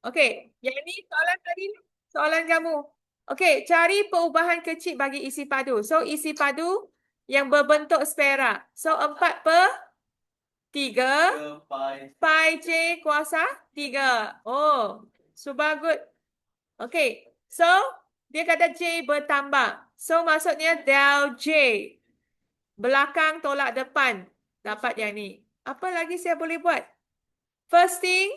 Okey, yang ni soalan tadi, soalan kamu. Okey, cari perubahan kecil bagi isi padu. So, isi padu yang berbentuk spera. So, 4/3 pi J kuasa 3. Oh, super good. Okey, so dia kata J bertambah. So, maksudnya del J. Belakang tolak depan. Dapat yang ni. Apa lagi saya boleh buat? First thing,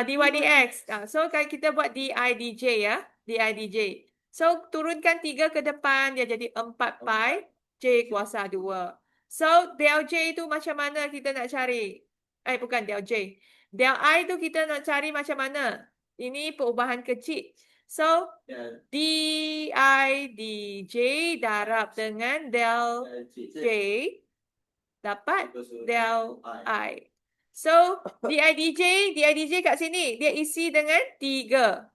dy dx. So, kalau kita buat di dj ya. Di dj. So, turunkan 3 ke depan. Dia jadi 4 pi J kuasa 2. So, del J itu macam mana kita nak cari? Bukan del J. Del I itu kita nak cari macam mana? Ini perubahan kecil. So, di dj darab dengan del J dapat del I. So, DIDJ kat sini, dia isi dengan 3.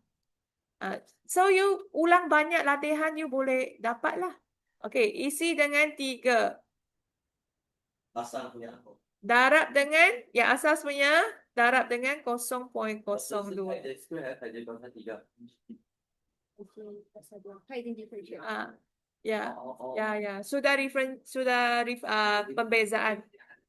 So, you ulang banyak latihan, you boleh dapat lah. Okay, isi dengan 3. Asal punya apa? Darab dengan, yang asas punya, darab dengan 0.02. Ya. Sudah pembezaan.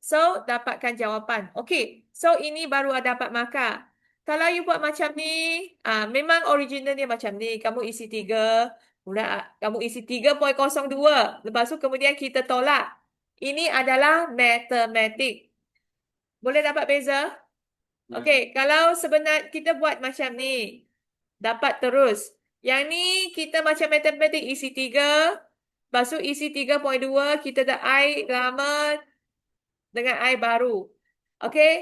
So, dapatkan jawapan. Okay. So, ini baru dapat markah. Kalau you buat macam ni, memang original dia macam ni. Kamu isi 3. Kemudian kamu isi 3.02. Lepas tu kemudian kita tolak. Ini adalah matematik. Boleh dapat beza? Okay. Kalau sebenar kita buat macam ni, dapat terus. Yang ni kita macam matematik isi 3. Lepas tu isi 3.2, kita dah I lama dengan I baru. Okey?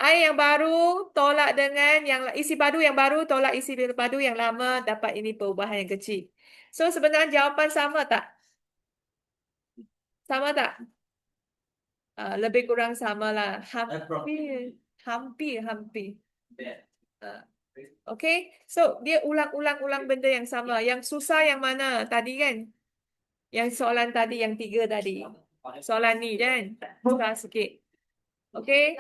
I yang baru tolak dengan yang isi padu yang baru tolak isi padu yang lama, dapat ini perubahan yang kecil. So sebenarnya jawapan sama tak? Sama tak? Lebih kurang sama lah. Hampir. Okay? So dia ulang benda yang sama. Yang susah yang mana tadi kan? Yang soalan tadi, yang 3 tadi. Soalan ni kan? Susah sikit. Okay?